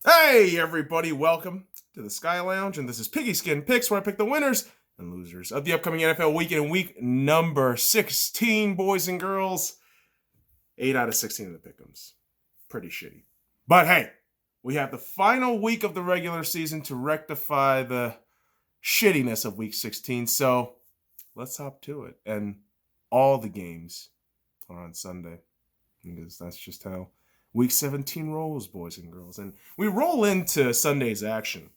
Hey, everybody, welcome to the Sky Lounge, and this is Piggyskin Picks, where I pick the winners and losers of the upcoming NFL weekend and week number 16, boys and girls. 8 out of 16 of the pick'ems. Pretty shitty. But hey, we have the final week of the regular season to rectify the shittiness of week 16, so let's hop to it. And all the games are on Sunday, because that's just how Week 17 rolls, boys and girls. And we roll into Sunday's action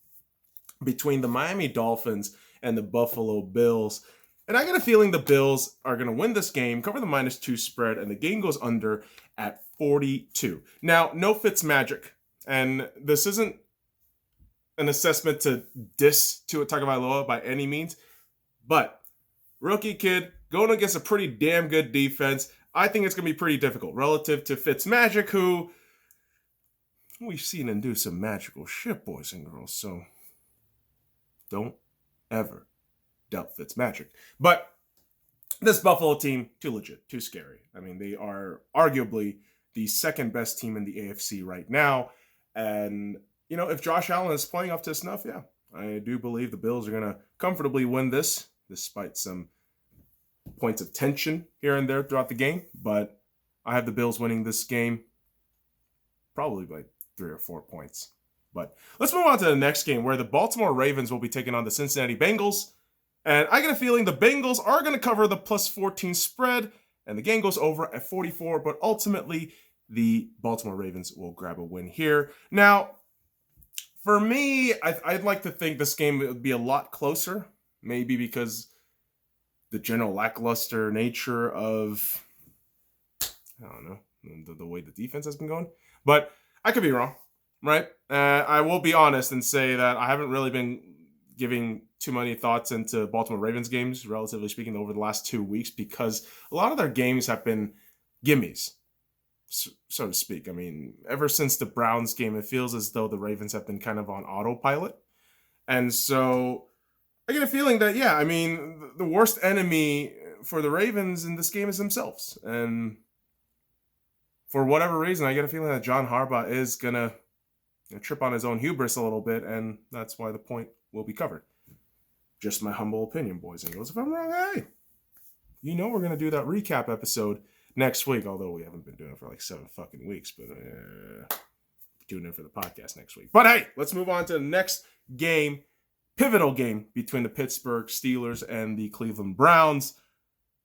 between the Miami Dolphins and the Buffalo Bills. And I got a feeling the Bills are going to win this game, cover the -2 spread, and the game goes under at 42. Now, no Fitz magic. And this isn't an assessment to diss Tua Tagovailoa by any means. But rookie kid going against a pretty damn good defense. I think it's going to be pretty difficult relative to Fitzmagic, who we've seen him do some magical shit, boys and girls. So don't ever doubt Fitzmagic. But this Buffalo team, too legit, too scary. I mean, they are arguably the second best team in the AFC right now. And, you know, if Josh Allen is playing up to snuff, yeah, I do believe the Bills are going to comfortably win this, despite some points of tension here and there throughout the game, but I have the Bills winning this game probably by 3 or 4 points. But let's move on to the next game, where the Baltimore Ravens will be taking on the Cincinnati Bengals. And I get a feeling the Bengals are going to cover the +14 spread, and the game goes over at 44, but ultimately the Baltimore Ravens will grab a win here. Now, for me, I'd like to think this game would be a lot closer, maybe because the general lackluster nature of, I don't know, the way the defense has been going. But I could be wrong, right? I will be honest and say that I haven't really been giving too many thoughts into Baltimore Ravens games, relatively speaking, over the last 2 weeks, because a lot of their games have been gimmies, so to speak. I mean, ever since the Browns game, it feels as though the Ravens have been kind of on autopilot. And so I get a feeling that, yeah, I mean, the worst enemy for the Ravens in this game is themselves. And for whatever reason, I get a feeling that John Harbaugh is going to trip on his own hubris a little bit, and that's why the point will be covered. Just my humble opinion, boys and girls. If I'm wrong, hey, you know we're going to do that recap episode next week, although we haven't been doing it for like 7 fucking weeks, but tune in for the podcast next week. But hey, let's move on to the next game. Pivotal game between the Pittsburgh Steelers and the Cleveland Browns.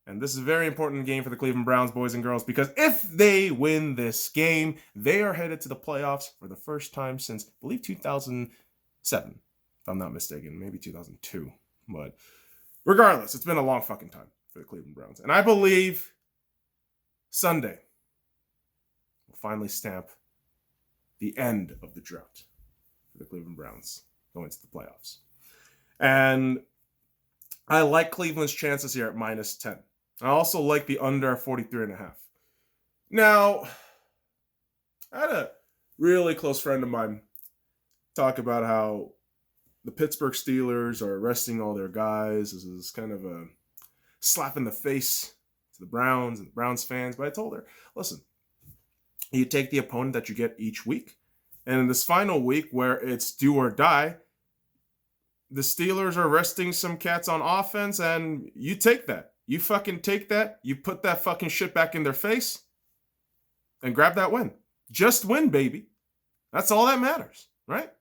And this is a very important game for the Cleveland Browns, boys and girls, because if they win this game, they are headed to the playoffs for the first time since, I believe, 2007, if I'm not mistaken, maybe 2002. But regardless, it's been a long fucking time for the Cleveland Browns. And I believe Sunday will finally stamp the end of the drought for the Cleveland Browns going to the playoffs. And I like Cleveland's chances here at -10. I also like the under 43.5. Now, I had a really close friend of mine talk about how the Pittsburgh Steelers are resting all their guys. This is kind of a slap in the face to the Browns and the Browns fans. But I told her, listen, you take the opponent that you get each week. And in this final week where it's do or die, the Steelers are resting some cats on offense, and you take that. You fucking take that. You put that fucking shit back in their face and grab that win. Just win, baby. That's all that matters, right?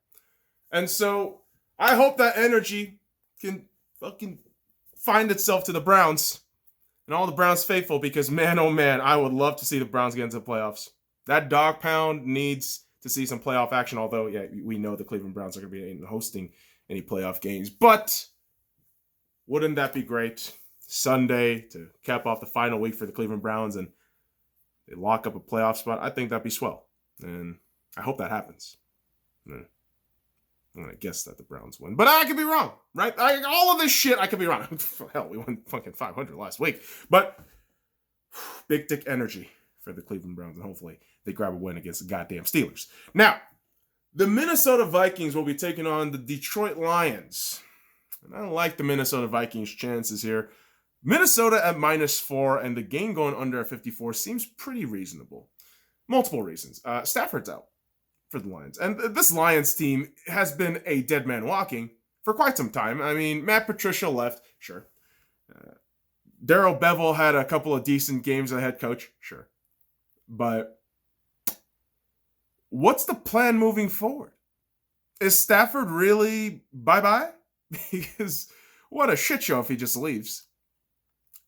And so I hope that energy can fucking find itself to the Browns and all the Browns faithful, because, man, oh, man, I would love to see the Browns get into the playoffs. That dog pound needs to see some playoff action, although, yeah, we know the Cleveland Browns are going to be hosting any playoff games. But wouldn't that be great? Sunday to cap off the final week for the Cleveland Browns and they lock up a playoff spot. I think that'd be swell. And I hope that happens. I'm going to guess that the Browns win. But I could be wrong, right? All of this shit, I could be wrong. Hell, we won fucking 500 last week. But big dick energy for the Cleveland Browns. And hopefully they grab a win against the goddamn Steelers. Now, the Minnesota Vikings will be taking on the Detroit Lions. And I don't like the Minnesota Vikings' chances here. Minnesota at -4 and the game going under at 54 seems pretty reasonable. Multiple reasons. Stafford's out for the Lions. And this Lions team has been a dead man walking for quite some time. I mean, Matt Patricia left, sure. Darrell Bevell had a couple of decent games as a head coach, sure. But what's the plan moving forward? Is Stafford really bye-bye? Because what a shit show if he just leaves.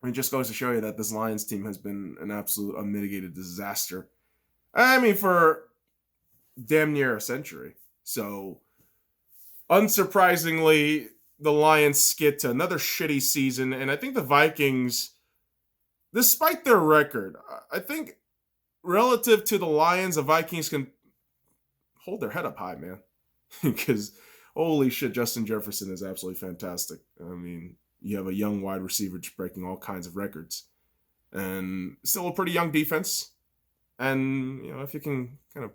I mean, it just goes to show you that this Lions team has been an absolute unmitigated disaster. I mean, for damn near a century. So, unsurprisingly, the Lions skid to another shitty season. And I think the Vikings, despite their record, I think relative to the Lions, the Vikings can hold their head up high, man. Because, holy shit, Justin Jefferson is absolutely fantastic. I mean, you have a young wide receiver just breaking all kinds of records. And still a pretty young defense. And, you know, if you can kind of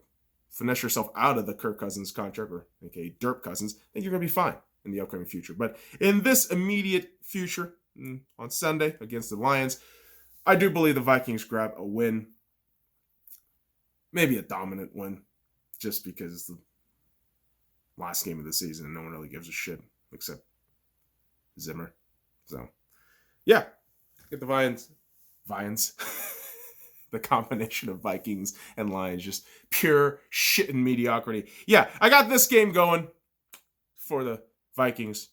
finesse yourself out of the Kirk Cousins contract, or aka Derp Cousins, I think you're going to be fine in the upcoming future. But in this immediate future, on Sunday against the Lions, I do believe the Vikings grab a win. Maybe a dominant win, just because it's the last game of the season and no one really gives a shit except Zimmer. So, yeah, get the Vians. The combination of Vikings and Lions, just pure shit and mediocrity. Yeah, I got this game going for the Vikings.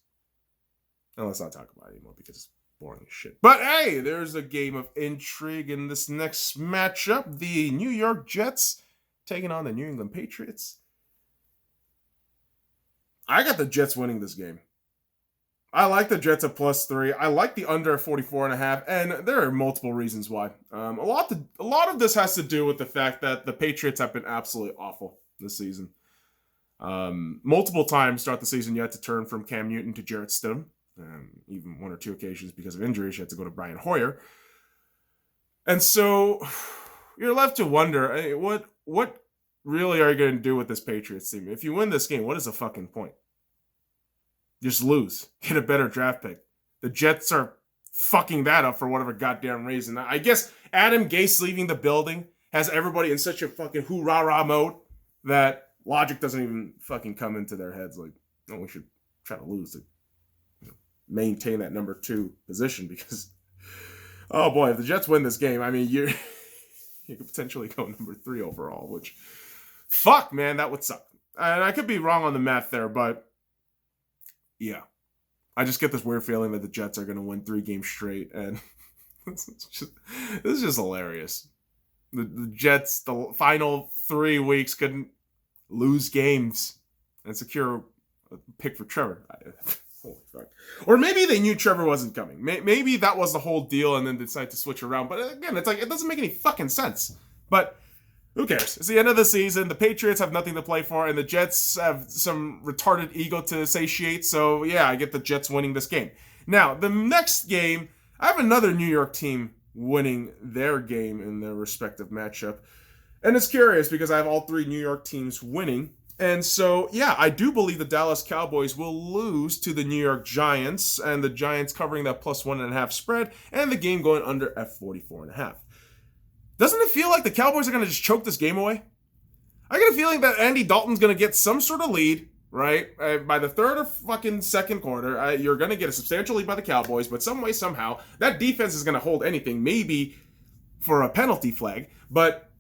And let's not talk about it anymore because it's boring as shit. But hey, there's a game of intrigue in this next matchup. The New York Jets taking on the New England Patriots. I got the Jets winning this game. I like the Jets at +3. I like the under at 44.5, and there are multiple reasons why. A lot of this has to do with the fact that the Patriots have been absolutely awful this season. Multiple times throughout the season, you had to turn from Cam Newton to Jarrett Stidham. Even one or two occasions because of injuries, you had to go to Brian Hoyer. And so you're left to wonder, hey, what really are you going to do with this Patriots team? If you win this game, what is the fucking point? Just lose. Get a better draft pick. The Jets are fucking that up for whatever goddamn reason. I guess Adam Gase leaving the building has everybody in such a fucking hoorah mode that logic doesn't even fucking come into their heads. Like, oh, we should try to lose to maintain that number 2 position because, oh boy, if the Jets win this game, I mean, you could potentially go number 3 overall, which, fuck, man, that would suck. And I could be wrong on the math there, but yeah, I just get this weird feeling that the Jets are going to win 3 games straight, and this is just hilarious. The Jets, the final 3 weeks, couldn't lose games and secure a pick for Trevor. Holy fuck. Or maybe they knew Trevor wasn't coming. Maybe that was the whole deal and then decided to switch around. But again, it's like, it doesn't make any fucking sense. But who cares? It's the end of the season. The Patriots have nothing to play for, and the Jets have some retarded ego to satiate. So, yeah, I get the Jets winning this game. Now, the next game, I have another New York team winning their game in their respective matchup. And it's curious because I have all 3 New York teams winning. And so, yeah, I do believe the Dallas Cowboys will lose to the New York Giants, and the Giants covering that +1.5 spread, and the game going under at 44.5. Doesn't it feel like the Cowboys are going to just choke this game away? I get a feeling that Andy Dalton's going to get some sort of lead, right? By the third or fucking second quarter, you're going to get a substantial lead by the Cowboys, but some way, somehow, that defense is going to hold anything, maybe for a penalty flag, but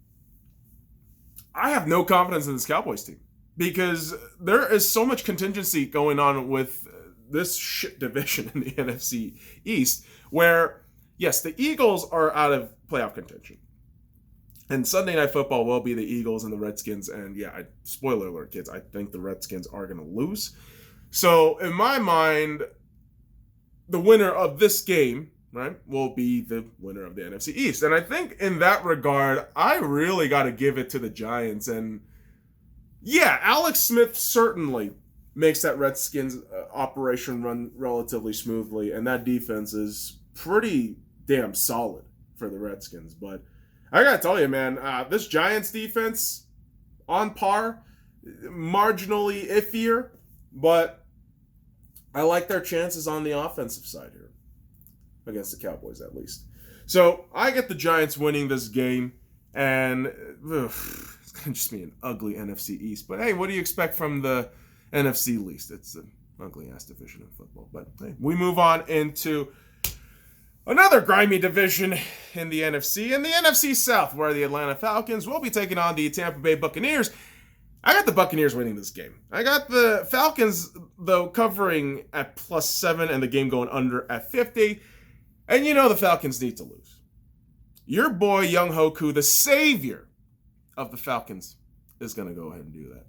I have no confidence in this Cowboys team because there is so much contingency going on with this shit division in the NFC East where, yes, the Eagles are out of playoff contention. And Sunday Night Football will be the Eagles and the Redskins. And yeah, spoiler alert, kids, I think the Redskins are going to lose. So in my mind, the winner of this game, right, will be the winner of the NFC East. And I think in that regard, I really got to give it to the Giants. And yeah, Alex Smith certainly makes that Redskins operation run relatively smoothly. And that defense is pretty damn solid for the Redskins. But I gotta tell you, man, this Giants defense, on par, marginally iffier, but I like their chances on the offensive side here, against the Cowboys at least. So I get the Giants winning this game, and it's just be an ugly NFC East. But hey, what do you expect from the NFC least? It's an ugly-ass division of football. But hey, we move on into another grimy division in the NFC, in the NFC South, where the Atlanta Falcons will be taking on the Tampa Bay Buccaneers. I got the Buccaneers winning this game. I got the Falcons, though, covering at +7 and the game going under at 50. And you know the Falcons need to lose. Your boy, Young Hoku, the savior of the Falcons, is going to go ahead and do that.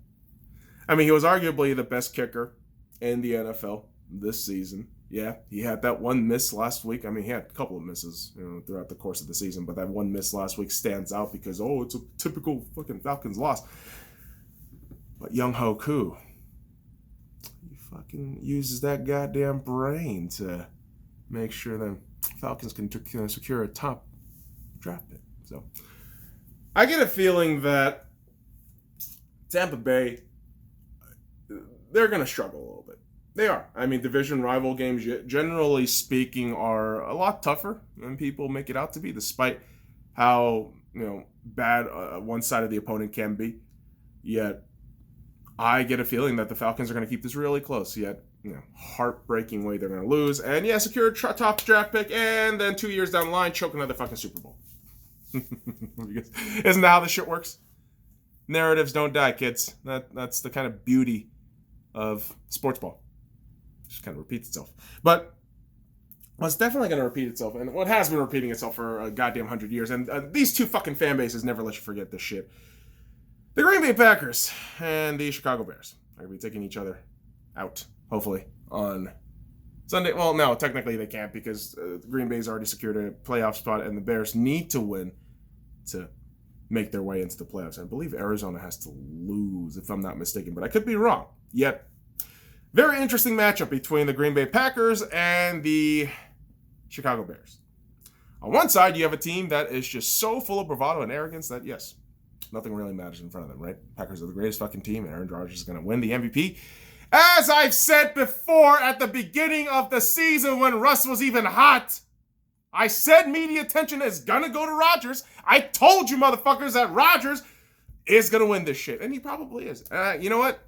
I mean, he was arguably the best kicker in the NFL this season. Yeah, he had that one miss last week. I mean, he had a couple of misses, throughout the course of the season, but that one miss last week stands out because, it's a typical fucking Falcons loss. But Young Hoku, he fucking uses that goddamn brain to make sure the Falcons can secure a top draft pick. So I get a feeling that Tampa Bay, they're going to struggle a little bit. They are. I mean, division rival games, generally speaking, are a lot tougher than people make it out to be, despite how, bad one side of the opponent can be. Yet, I get a feeling that the Falcons are going to keep this really close. Yet, heartbreaking way they're going to lose. And secure a top draft pick, and then 2 years down the line, choke another fucking Super Bowl. Isn't that how this shit works? Narratives don't die, kids. That's the kind of beauty of sports ball. It just kind of repeats itself. But it's definitely going to repeat itself, and what has been repeating itself for a goddamn 100 years. And these two fucking fan bases never let you forget this shit. The Green Bay Packers and the Chicago Bears are going to be taking each other out, hopefully, on Sunday. Well, no, technically they can't because Green Bay's already secured a playoff spot, and the Bears need to win to make their way into the playoffs. I believe Arizona has to lose, if I'm not mistaken, but I could be wrong. Yet, very interesting matchup between the Green Bay Packers and the Chicago Bears. On one side, you have a team that is just so full of bravado and arrogance that, yes, nothing really matters in front of them, right? Packers are the greatest fucking team, and Aaron Rodgers is going to win the MVP. As I've said before at the beginning of the season when Russ was even hot, I said media attention is going to go to Rodgers. I told you motherfuckers that Rodgers is going to win this shit, and he probably is. You know what?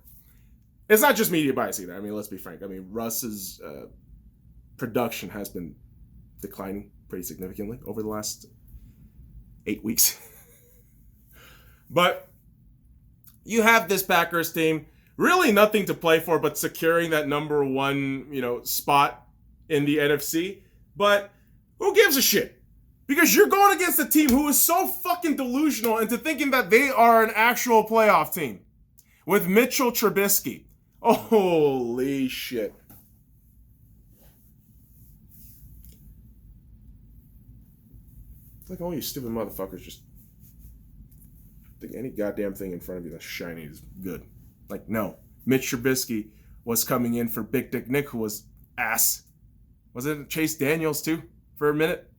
It's not just media bias either. I mean, let's be frank. I mean, Russ's production has been declining pretty significantly over the last 8 weeks. But you have this Packers team, really nothing to play for but securing that number one, spot in the NFC. But who gives a shit? Because you're going against a team who is so fucking delusional into thinking that they are an actual playoff team. With Mitchell Trubisky. Holy shit. It's like all you stupid motherfuckers just think any goddamn thing in front of you that's shiny is good. Like, no. Mitch Trubisky was coming in for Big Dick Nick, who was ass. Was it Chase Daniels, too, for a minute?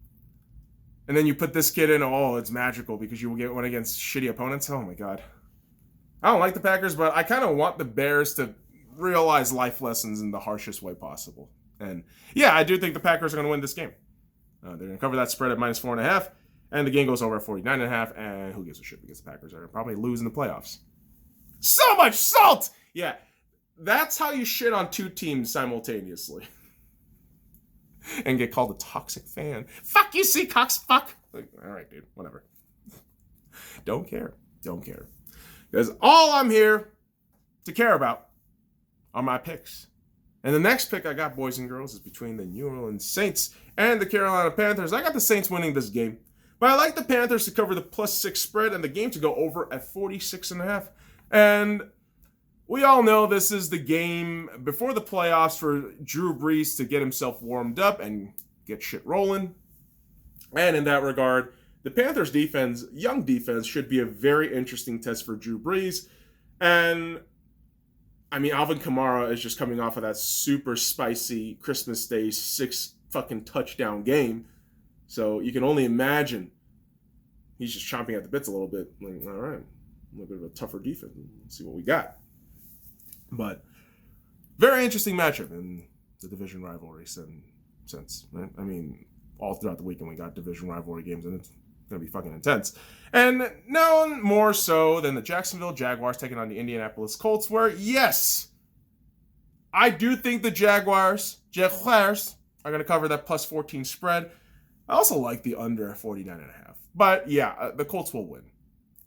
And then you put this kid in, it's magical because you will get one against shitty opponents. Oh, my God. I don't like the Packers, but I kind of want the Bears to realize life lessons in the harshest way possible. And, I do think the Packers are going to win this game. They're going to cover that spread at -4.5. And the game goes over at 49.5, and who gives a shit because the Packers are probably losing the playoffs. So much salt! Yeah, that's how you shit on two teams simultaneously. And get called a toxic fan. Fuck you, Seahawks, fuck! Like, all right, dude, whatever. Don't care. Because all I'm here to care about are my picks. And the next pick I got, boys and girls, is between the New Orleans Saints and the Carolina Panthers. I got the Saints winning this game. But I like the Panthers to cover the +6 spread and the game to go over at 46.5. And we all know this is the game before the playoffs for Drew Brees to get himself warmed up and get shit rolling. And in that regard, the Panthers defense, young defense, should be a very interesting test for Drew Brees. And, I mean, Alvin Kamara is just coming off of that super spicy Christmas Day 6 fucking touchdown game. So you can only imagine he's just chomping at the bits a little bit. Like, all right, a little bit of a tougher defense. Let's see what we got. But very interesting matchup in the division rivalry sense. Right? I mean, all throughout the weekend we got division rivalry games, and going to be fucking intense. And no more so than the Jacksonville Jaguars taking on the Indianapolis Colts, where, yes, I do think the Jaguars are going to cover that plus 14 spread. I also like the under 49.5. But yeah, the Colts will win.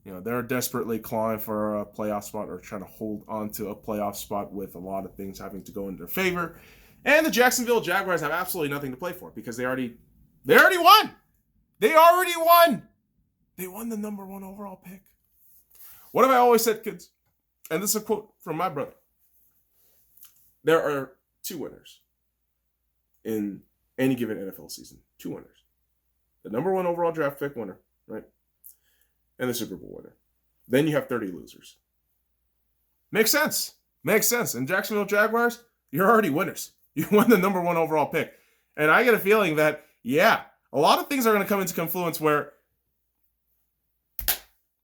You know, they're desperately clawing for a playoff spot or trying to hold on to a playoff spot with a lot of things having to go in their favor. And the Jacksonville Jaguars have absolutely nothing to play for because they already won. They already won. They won the number 1 overall pick. What have I always said, kids? And this is a quote from my brother. There are 2 winners in any given NFL season. 2 winners. The number 1 overall draft pick winner, right? And the Super Bowl winner. Then you have 30 losers. Makes sense. Makes sense. And Jacksonville Jaguars, you're already winners. You won the number 1 overall pick. And I get a feeling that, yeah, a lot of things are going to come into confluence where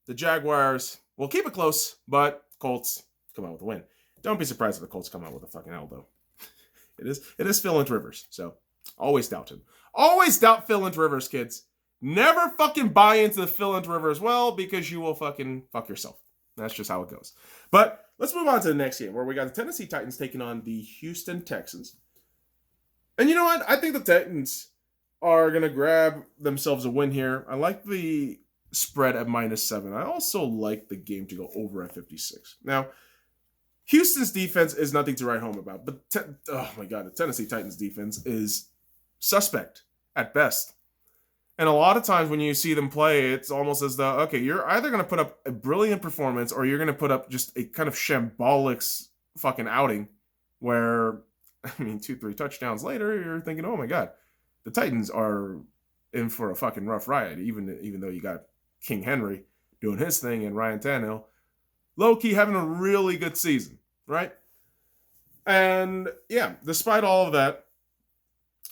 the Jaguars will keep it close, but Colts come out with a win. Don't be surprised if the Colts come out with a fucking L, though. It is Phil and Rivers, so always doubt him. Always doubt Phil and Rivers, kids. Never fucking buy into the Phil and Rivers well, because you will fucking fuck yourself. That's just how it goes. But let's move on to the next game, where we got the Tennessee Titans taking on the Houston Texans. And you know what? I think the Titans are going to grab themselves a win here. I like the spread at -7. I also like the game to go over at 56. Now, Houston's defense is nothing to write home about, but oh my God, the Tennessee Titans defense is suspect at best. And a lot of times when you see them play, it's almost as though, okay, you're either going to put up a brilliant performance or you're going to put up just a kind of shambolic fucking outing where, 2-3 touchdowns later, you're thinking, oh my God, the Titans are in for a fucking rough ride, even though you got King Henry doing his thing and Ryan Tannehill low-key having a really good season, right? And yeah, despite all of that,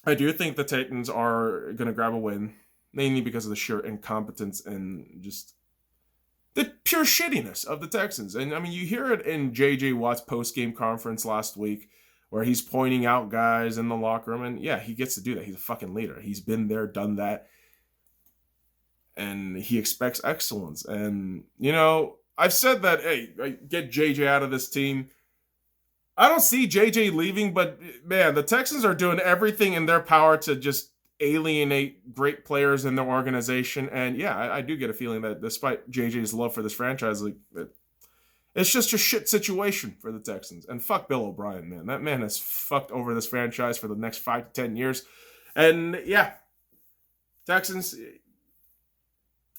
I do think the Titans are going to grab a win, mainly because of the sheer incompetence and just the pure shittiness of the Texans. And you hear it in J.J. Watt's post-game conference last week, where he's pointing out guys in the locker room. And yeah, he gets to do that. He's a fucking leader. He's been there, done that. And he expects excellence. And, I've said that, hey, get JJ out of this team. I don't see JJ leaving, but man, the Texans are doing everything in their power to just alienate great players in their organization. And yeah, I do get a feeling that despite JJ's love for this franchise, it's just a shit situation for the Texans. And fuck Bill O'Brien, man. That man has fucked over this franchise for the next 5 to 10 years. And yeah, Texans,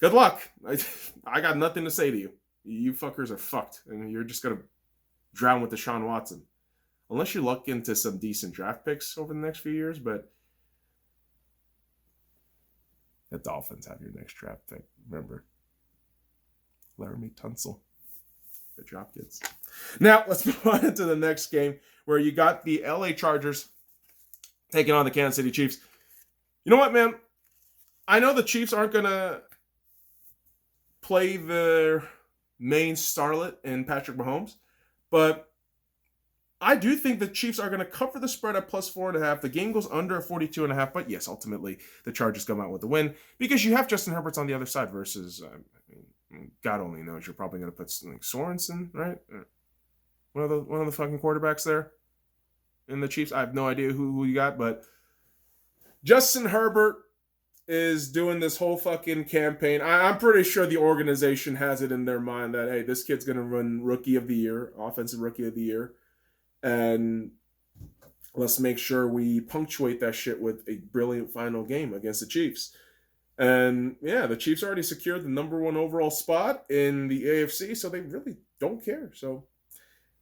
good luck. I got nothing to say to you. You fuckers are fucked, and you're just going to drown with Deshaun Watson. Unless you luck into some decent draft picks over the next few years, but the Dolphins have your next draft pick. Remember, Laramie Tunsil. Good job, kids. Now, let's move on into the next game, where you got the LA Chargers taking on the Kansas City Chiefs. You know what, man? I know the Chiefs aren't going to play their main starlet in Patrick Mahomes, but I do think the Chiefs are going to cover the spread at +4.5. The game goes under 42.5, but yes, ultimately the Chargers come out with the win because you have Justin Herbert's on the other side versus, God only knows, you're probably going to put Sorensen, right? One of the fucking quarterbacks there in the Chiefs. I have no idea who you got, but Justin Herbert is doing this whole fucking campaign. I'm pretty sure the organization has it in their mind that, hey, this kid's going to run Rookie of the Year, Offensive Rookie of the Year. And let's make sure we punctuate that shit with a brilliant final game against the Chiefs. And yeah, the Chiefs already secured the number 1 overall spot in the AFC, so they really don't care. So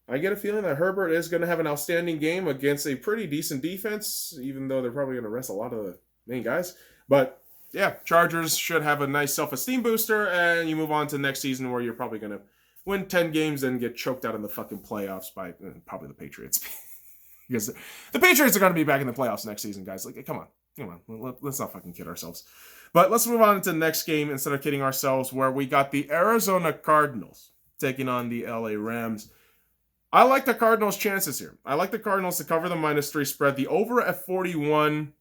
I get a feeling that Herbert is going to have an outstanding game against a pretty decent defense, even though they're probably going to rest a lot of the main guys. But yeah, Chargers should have a nice self-esteem booster, and you move on to next season where you're probably going to win 10 games and get choked out in the fucking playoffs by probably the Patriots. Because the Patriots are going to be back in the playoffs next season, guys. Come on. Let's not fucking kid ourselves. But let's move on to the next game instead of kidding ourselves, where we got the Arizona Cardinals taking on the LA Rams. I like the Cardinals' chances here. I like the Cardinals to cover the -3 spread, the over at 41,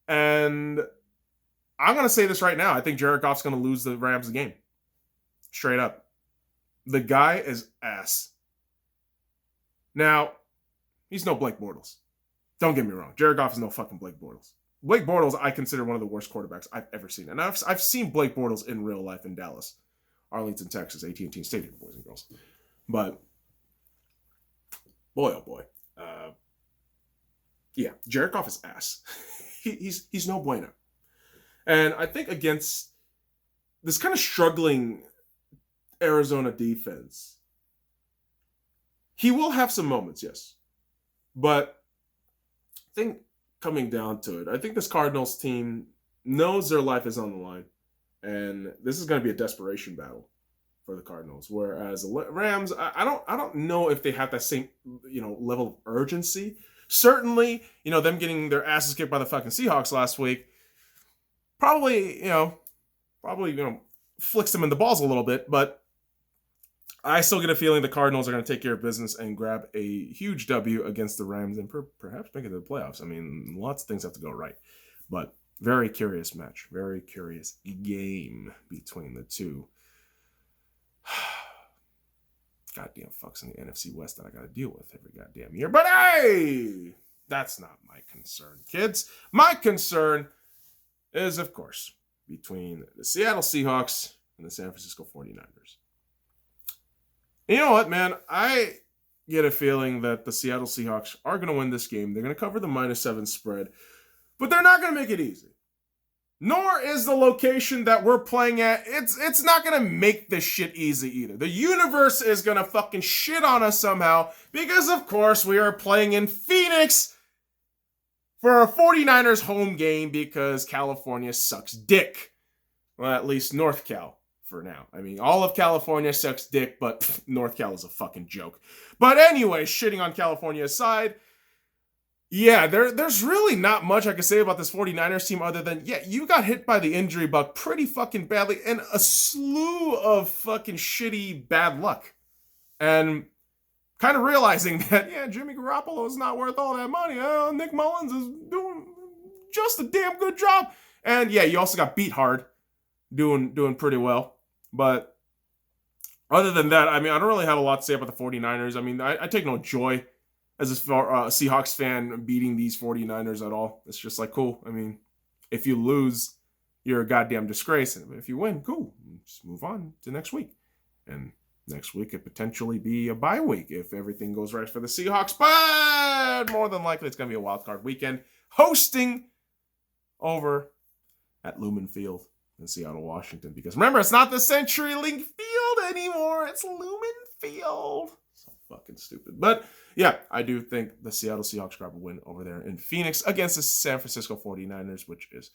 and I'm going to say this right now. I think Jared Goff's going to lose the Rams the game. Straight up. The guy is ass. Now, he's no Blake Bortles. Don't get me wrong. Jared Goff is no fucking Blake Bortles. Blake Bortles, I consider one of the worst quarterbacks I've ever seen. And I've seen Blake Bortles in real life in Dallas, Arlington, Texas, AT&T Stadium, boys and girls. But, boy, oh boy. Yeah, Jared Goff is ass. He's no bueno. And I think against this kind of struggling Arizona defense, he will have some moments, yes. But I think coming down to it, I think this Cardinals team knows their life is on the line. And this is going to be a desperation battle for the Cardinals. Whereas the Rams, I don't know if they have that same, level of urgency. Certainly, them getting their asses kicked by the fucking Seahawks last week probably flicks them in the balls a little bit, but I still get a feeling the Cardinals are going to take care of business and grab a huge W against the Rams and perhaps make it to the playoffs. I mean, lots of things have to go right, but very curious match, very curious game between the two. Goddamn fucks in the NFC West that I got to deal with every goddamn year. But hey, that's not my concern, kids. My concern is, of course, between the Seattle Seahawks and the San Francisco 49ers. And you know what, man? I get a feeling that the Seattle Seahawks are going to win this game. They're going to cover the -7 spread, but they're not going to make it easy. Nor is the location that we're playing at. It's not going to make this shit easy either. The universe is going to fucking shit on us somehow because, of course, we are playing in Phoenix for a 49ers home game because California sucks dick. Well, at least North Cal for now. I mean, all of California sucks dick, but North Cal is a fucking joke. But anyway, shitting on California aside, yeah, there's really not much I can say about this 49ers team other than, yeah, you got hit by the injury bug pretty fucking badly and a slew of fucking shitty bad luck. And kind of realizing that, yeah, Jimmy Garoppolo is not worth all that money. Nick Mullins is doing just a damn good job. And yeah, you also got beat hard, doing pretty well. But other than that, I mean, I don't really have a lot to say about the 49ers. I mean, I take no joy as a Seahawks fan beating these 49ers at all. It's just like, cool. I mean, if you lose, you're a goddamn disgrace. And if you win, cool. Just move on to next week. And next week could potentially be a bye week if everything goes right for the Seahawks. But more than likely, it's going to be a wild card weekend hosting over at Lumen Field in Seattle, Washington. Because remember, it's not the CenturyLink Field anymore. It's Lumen Field. So fucking stupid. But yeah, I do think the Seattle Seahawks grab a win over there in Phoenix against the San Francisco 49ers, which is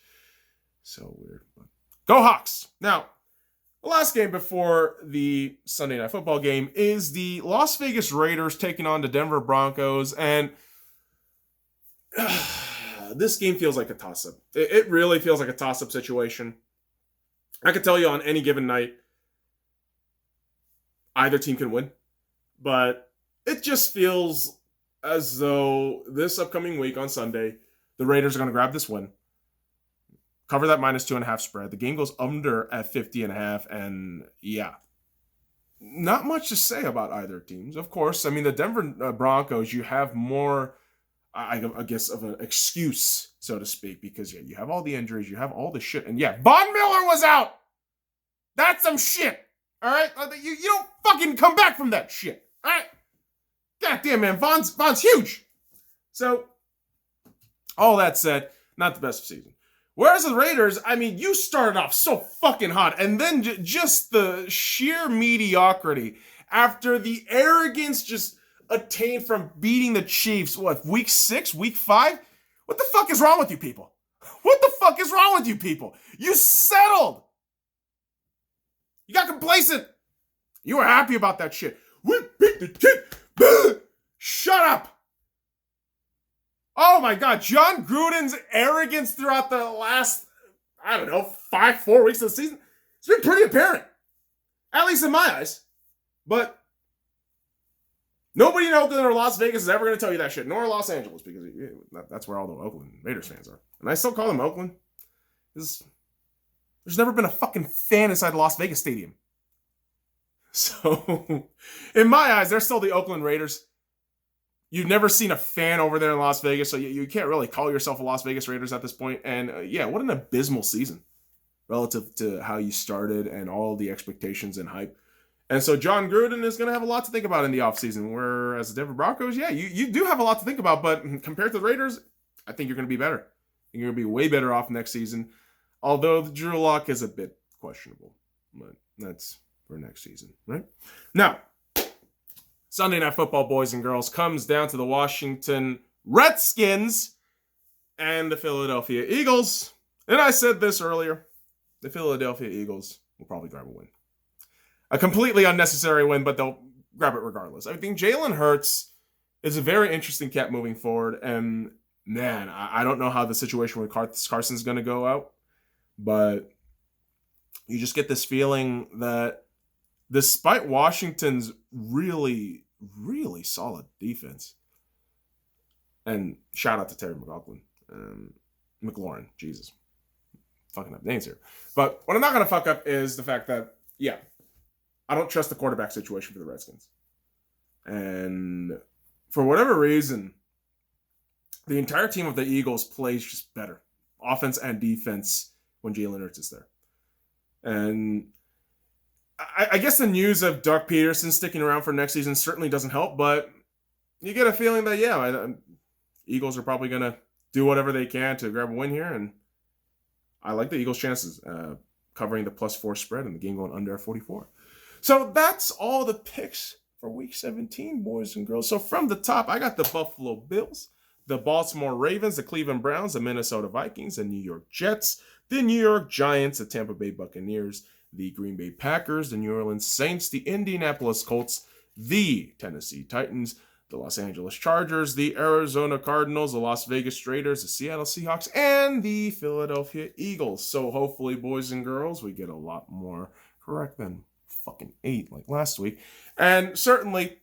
so weird. But go Hawks! Now, the last game before the Sunday Night Football game is the Las Vegas Raiders taking on the Denver Broncos, and this game feels like a toss-up. It really feels like a toss-up situation. I can tell you on any given night, either team can win, but it just feels as though this upcoming week on Sunday, the Raiders are going to grab this win, cover that -2.5 spread. The game goes under at 50.5, and yeah, not much to say about either teams. Of course, I mean, the Denver Broncos, you have more, I guess, of an excuse, so to speak, because yeah, you have all the injuries, you have all the shit, and yeah, Von Miller was out. That's some shit. All right, you don't fucking come back from that shit. All right. God damn, man, Von's huge. So, all that said, not the best of season. Whereas the Raiders, I mean, you started off so fucking hot, and then just the sheer mediocrity after the arrogance just attained from beating the Chiefs, what, week 6, week 5? What the fuck is wrong with you people? What the fuck is wrong with you people? You settled. You got complacent. You were happy about that shit. We beat the Chiefs. Shut up! Oh my God, John Gruden's arrogance throughout the last, 4 weeks of the season, it's been pretty apparent. At least in my eyes. But nobody in Oakland or Las Vegas is ever going to tell you that shit, nor Los Angeles, because that's where all the Oakland Raiders fans are. And I still call them Oakland. There's never been a fucking fan inside Las Vegas Stadium. So, in my eyes, they're still the Oakland Raiders. You've never seen a fan over there in Las Vegas, so you can't really call yourself a Las Vegas Raiders at this point. And what an abysmal season relative to how you started and all the expectations and hype. And so John Gruden is going to have a lot to think about in the offseason, whereas the Denver Broncos, you do have a lot to think about, but compared to the Raiders, I think you're going to be better. You're going to be way better off next season, although the Drew Lock is a bit questionable, but that's for next season, right? Now, Sunday Night Football, boys and girls, comes down to the Washington Redskins and the Philadelphia Eagles. And I said this earlier, the Philadelphia Eagles will probably grab a win. A completely unnecessary win, but they'll grab it regardless. I think Jalen Hurts is a very interesting cat moving forward. And man, I don't know how the situation with Carson's going to go out, but you just get this feeling that despite Washington's really, really solid defense, and shout out to Terry McLaurin, Jesus, fucking up names here. But what I'm not going to fuck up is the fact that, I don't trust the quarterback situation for the Redskins. And for whatever reason, the entire team of the Eagles plays just better, offense and defense, when Jalen Hurts is there. And I guess the news of Doug Peterson sticking around for next season certainly doesn't help, but you get a feeling that, Eagles are probably going to do whatever they can to grab a win here, and I like the Eagles' chances covering the +4 spread and the game going under 44. So that's all the picks for Week 17, boys and girls. So from the top, I got the Buffalo Bills, the Baltimore Ravens, the Cleveland Browns, the Minnesota Vikings, the New York Jets, the New York Giants, the Tampa Bay Buccaneers, the Green Bay Packers, the New Orleans Saints, the Indianapolis Colts, the Tennessee Titans, the Los Angeles Chargers, the Arizona Cardinals, the Las Vegas Raiders, the Seattle Seahawks, and the Philadelphia Eagles. So hopefully, boys and girls, we get a lot more correct than fucking 8 like last week. And certainly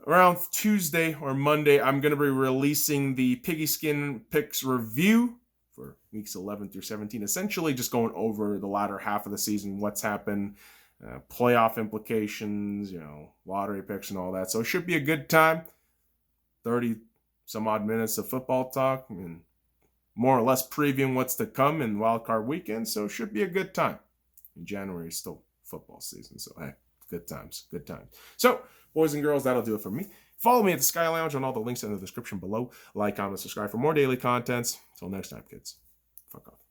around Tuesday or Monday, I'm going to be releasing the Piggyskin Picks review for weeks 11 through 17, essentially just going over the latter half of the season, what's happened, playoff implications, lottery picks and all that. So it should be a good time. 30 some odd minutes of football talk and more or less previewing what's to come in wildcard weekend. So it should be a good time. In January is still football season. So, hey, good times. So, boys and girls, that'll do it for me. Follow me at the Sky Lounge on all the links in the description below. Like, comment, subscribe for more daily contents. Until next time, kids. Fuck off.